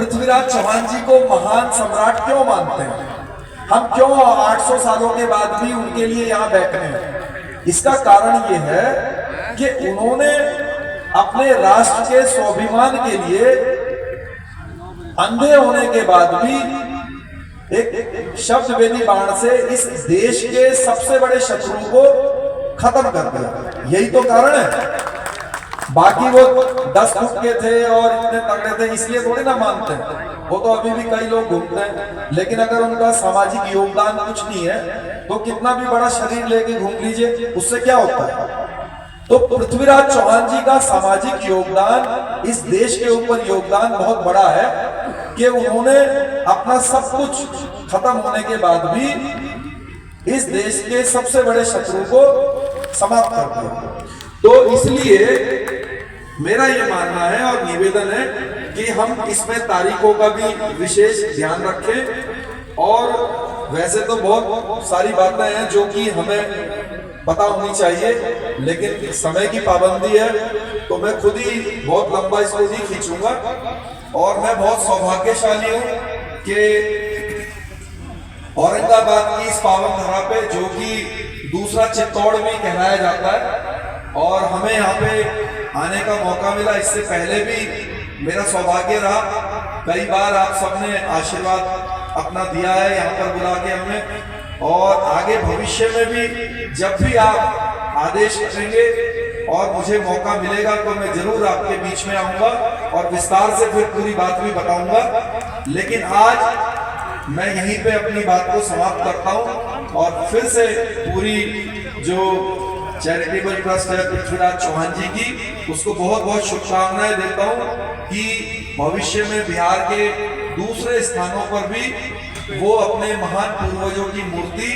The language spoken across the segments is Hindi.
पृथ्वीराज चौहान जी को महान सम्राट क्यों मानते हैं? हम क्यों 800 सालों के बाद भी उनके लिए यहाँ बैठे हैं? इसका कारण ये है कि उन्होंने अपने राष्ट्र के स्वाभिमान के लिए अंधे होने के बाद भी एक शब्द वेदी बाण से इस देश के सबसे बड़े शत्रु को खत्म कर दिया। यही तो कारण है। बाकी वो 10 फुट के थे और इतने तगड़े थे इसलिए थोड़ी ना मानते हैं। वो तो अभी भी कई लोग घूमते हैं, लेकिन अगर उनका सामाजिक योगदान कुछ नहीं है तो कितना भी बड़ा शरीर लेके घूम लीजिए, उससे क्या होता है? तो पृथ्वीराज चौहान जी का सामाजिक योगदान, इस देश के ऊपर योगदान बहुत बड़ा है कि उन्होंने अपना सब कुछ खत्म होने के बाद भी इस देश के सबसे बड़े शत्रु को समाप्त कर दिया। तो इसलिए मेरा ये मानना है और निवेदन है कि हम इसमें तारीखों का भी विशेष ध्यान रखें। और वैसे तो बहुत सारी बातें हैं जो कि हमें पता होनी चाहिए, लेकिन समय की पाबंदी है तो मैं खुद ही बहुत लंबा इसको नहीं खींचूंगा। और मैं बहुत सौभाग्यशाली हूं कि औरंगाबाद की इस पावन धरा पे, जो कि दूसरा चित्तौड़ भी कहलाया जाता है, और हमें यहाँ पे आने का मौका मिला। इससे पहले भी मेरा सौभाग्य रहा, कई बार आप सबने आशीर्वाद अपना दिया है यहाँ पर बुला के हमें, और आगे भविष्य में भी जब भी आप आदेश करेंगे और मुझे मौका मिलेगा तो मैं जरूर आपके बीच में आऊंगा और विस्तार से फिर पूरी बात भी बताऊंगा। लेकिन आज मैं यहीं पे अपनी बात को समाप्त करता हूं और फिर से पूरी जो चैरिटेबल ट्रस्ट है पृथ्वीराज चौहान जी की, उसको बहुत बहुत शुभकामनाएं देता हूं कि भविष्य में बिहार के दूसरे स्थानों पर भी वो अपने महान पूर्वजों की मूर्ति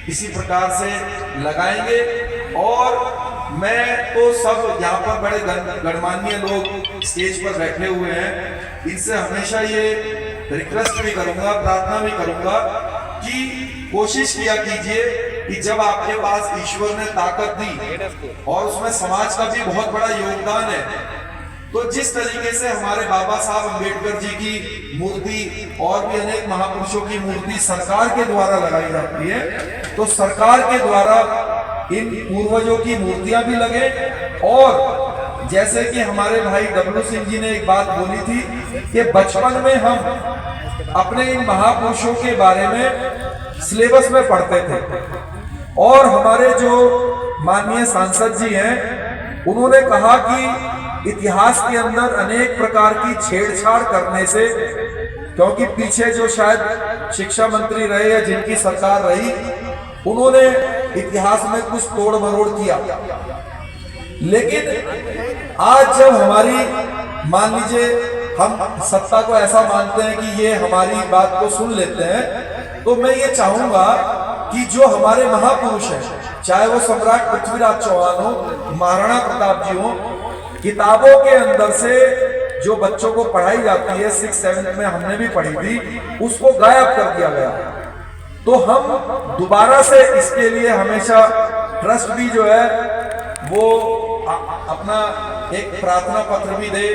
इसी प्रकार से लगाएंगे। और मैं तो सब यहाँ पर बड़े गणमान्य लोग स्टेज पर बैठे हुए हैं, इनसे हमेशा ये रिक्वेस्ट भी करूंगा, प्रार्थना भी करूंगा कि कोशिश किया कीजिए कि जब आपके पास ईश्वर ने ताकत दी और उसमें समाज का भी बहुत बड़ा योगदान है, तो जिस तरीके से हमारे बाबा साहब अम्बेडकर जी की मूर्ति और भी अनेक महापुरुषों की मूर्ति सरकार के द्वारा लगाई जाती है, तो सरकार के द्वारा इन पूर्वजों की मूर्तियां भी लगे। और जैसे कि हमारे भाई डब्लू सिंह जी ने एक बात बोली थी कि बचपन में हम अपने इन महापुरुषों के बारे में सिलेबस में पढ़ते थे, और हमारे जो माननीय सांसद जी हैं उन्होंने कहा कि इतिहास के अंदर अनेक प्रकार की छेड़छाड़ करने से, क्योंकि पीछे जो शायद शिक्षा मंत्री रहे या जिनकी सरकार रही, उन्होंने इतिहास में कुछ तोड़ मरोड़ किया। लेकिन आज जब हमारी, मान लीजिए हम सत्ता को ऐसा मानते हैं कि ये हमारी बात को सुन लेते हैं, तो मैं ये चाहूंगा कि जो हमारे महापुरुष हैं, चाहे वो सम्राट पृथ्वीराज चौहान हो, महाराणा प्रताप जी हो, किताबों के अंदर से जो बच्चों को पढ़ाई जाती है 6-7 में हमने भी पढ़ी थी, उसको गायब कर दिया गया। तो हम दोबारा से इसके लिए हमेशा ट्रस्ट भी जो है वो अपना एक प्रार्थना पत्र भी दे,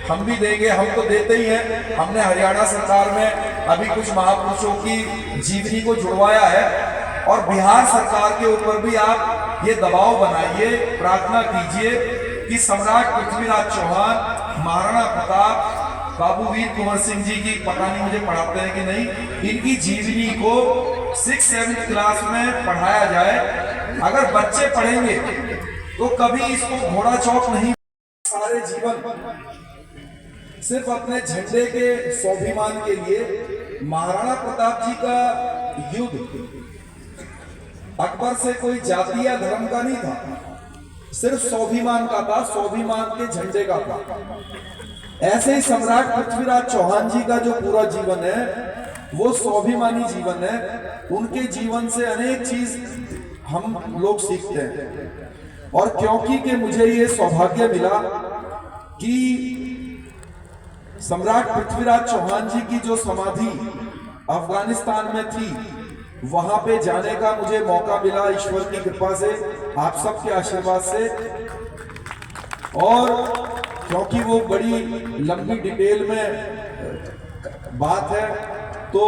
हम भी देंगे, हम तो देते ही हैं। हमने हरियाणा सरकार में अभी कुछ महापुरुषों की जीवनी को जुड़वाया है, और बिहार सरकार के ऊपर भी आप ये दबाव बनाइए, प्रार्थना कीजिए कि सम्राट पृथ्वीराज चौहान, महाराणा प्रताप, बाबू वीर कुंवर सिंह जी की, पता नहीं मुझे पढ़ाते हैं कि नहीं, इनकी जीवनी को 6-7 क्लास में पढ़ाया जाए। अगर बच्चे पढ़ेंगे तो कभी इसको घोड़ा चौक नहीं, सारे जीवन सिर्फ अपने झंडे के स्वाभिमान के लिए। महाराणा प्रताप जी का युद्ध अकबर से कोई जाति या धर्म का नहीं था, सिर्फ स्वाभिमान का था, स्वाभिमान के झंडे का था। ऐसे ही सम्राट पृथ्वीराज चौहान जी का जो पूरा जीवन है वो स्वाभिमानी जीवन है। उनके जीवन से अनेक चीज हम लोग सीखते हैं। और क्योंकि कि मुझे ये सौभाग्य मिला कि सम्राट पृथ्वीराज चौहान जी की जो समाधि अफगानिस्तान में थी, वहां पे जाने का मुझे मौका मिला ईश्वर की कृपा से, आप सबके आशीर्वाद से। और क्योंकि वो बड़ी लंबी डिटेल में बात है। तो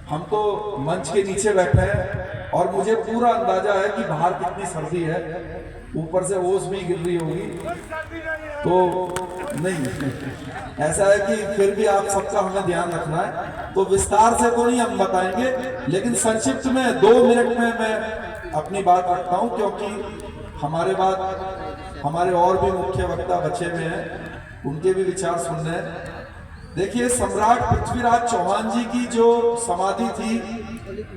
हम तो मंच के नीचे बैठे हैं और मुझे पूरा अंदाजा है कि बाहर कितनी सर्दी है, ऊपर से ओस भी गिर रही होगी। तो नहीं, ऐसा है कि फिर भी आप सबका हमें ध्यान रखना है, तो विस्तार से तो नहीं हम बताएंगे, लेकिन संक्षिप्त में 2 मिनट में मैं अपनी बात रखता हूं, क्योंकि हमारे बाद हमारे और भी मुख्य वक्ता बचे हुए हैं, उनके भी विचार सुनने हैं। देखिए, सम्राट पृथ्वीराज चौहान जी की जो समाधि थी,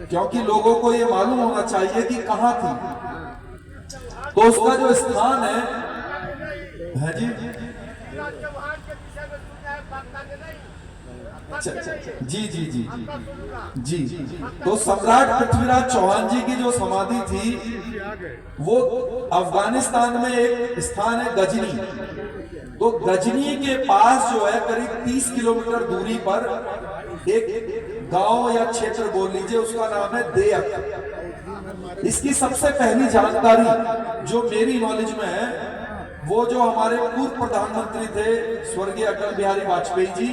क्योंकि लोगों को ये मालूम होना चाहिए कि कहाँ थी, तो उसका जो स्थान है जी जी जी जी जी जी, तो सम्राट पृथ्वीराज चौहान जी की जो समाधि थी वो अफगानिस्तान में एक स्थान है गजनी। तो गजनी के पास जो है करीब 30 किलोमीटर दूरी पर एक गांव या क्षेत्र बोल लीजिए, उसका नाम है देयक। इसकी सबसे पहली जानकारी जो मेरी नॉलेज में है, वो जो हमारे पूर्व प्रधानमंत्री थे स्वर्गीय अटल बिहारी वाजपेयी जी,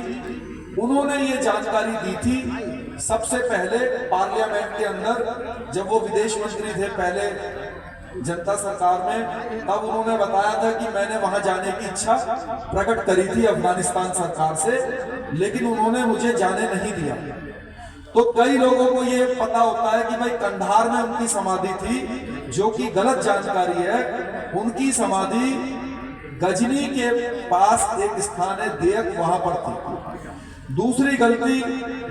उन्होंने ये जानकारी दी थी सबसे पहले पार्लियामेंट के अंदर, जब वो विदेश मंत्री थे पहले जनता सरकार में, तब उन्होंने बताया था कि मैंने वहां जाने की इच्छा प्रकट करी थी अफगानिस्तान सरकार से, लेकिन उन्होंने मुझे जाने नहीं दिया। तो कई लोगों को ये पता होता है कि भाई कंधार में उनकी समाधि थी, जो कि गलत जानकारी है। उनकी समाधि गजनी के पास एक स्थान है देयक, वहां पर थी। दूसरी गलती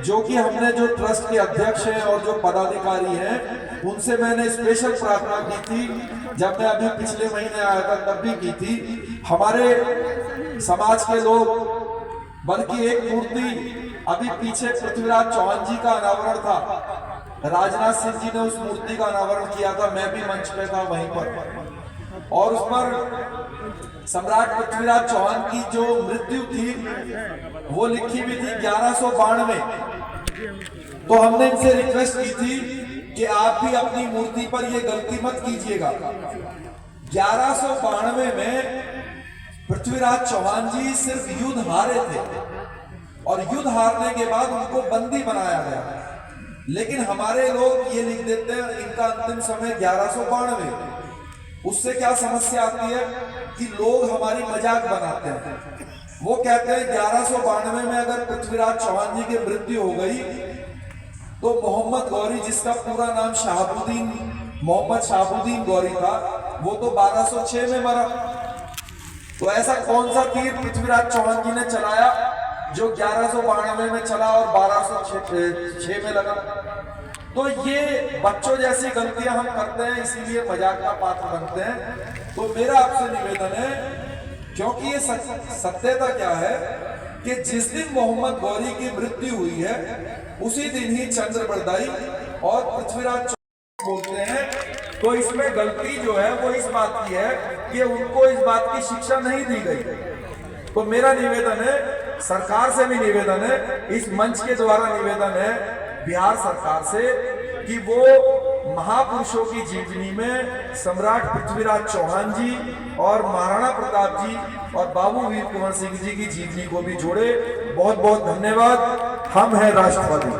जो कि हमने जो ट्रस्ट के अध्यक्ष हैं और जो पदाधिकारी हैं उनसे मैंने स्पेशल प्रार्थना की थी, जब मैं अभी पिछले महीने आया था तब भी की थी। हमारे समाज के लोग, बल्कि एक मूर्ति अभी पीछे पृथ्वीराज चौहान जी का अनावरण था, राजनाथ सिंह जी ने उस मूर्ति का अनावरण किया था, मैं भी मंच पे था वहीं पर, और उस पर सम्राट पृथ्वीराज चौहान की जो मृत्यु थी वो लिखी भी थी 1192। तो हमने इनसे रिक्वेस्ट की थी कि आप भी अपनी मूर्ति पर ये गलती मत कीजिएगा। 1192 में पृथ्वीराज चौहान जी सिर्फ युद्ध हारे थे, और युद्ध हारने के बाद उनको बंदी बनाया गया, लेकिन हमारे लोग ये लिख देते हैं इनका अंतिम समय 1192। उससे क्या समस्या आती है कि लोग हमारी मजाक बनाते हैं। वो कहते हैं 1192 में अगर पृथ्वीराज चौहान जी की मृत्यु हो गई तो मोहम्मद गौरी, जिसका पूरा नाम मोहम्मद शहाबुद्दीन गौरी था, वो तो 1206 में मरा। तो ऐसा कौन सा तीर पृथ्वीराज चौहान जी ने चलाया जो 1192 में चला और 1206 में लगा? तो ये बच्चों जैसी गलतियां हम करते हैं, इसीलिए मजाक का पात्र बनते हैं। तो मेरा आपसे निवेदन है, क्योंकि ये सत्यता क्या है कि जिस दिन मोहम्मद गौरी की मृत्यु हुई है उसी दिन ही चंद्र बरदाई और पृथ्वीराज बोलते हैं। तो इसमें गलती जो है वो इस बात की है कि उनको इस बात की शिक्षा नहीं दी गई। तो मेरा निवेदन है, सरकार से भी निवेदन है, इस मंच के द्वारा निवेदन है बिहार सरकार से कि वो महापुरुषों की जीवनी में सम्राट पृथ्वीराज चौहान जी और महाराणा प्रताप जी और बाबू वीर कुंवर सिंह जी की जीवनी को भी जोड़े। बहुत बहुत धन्यवाद। हम हैं राष्ट्रवादी।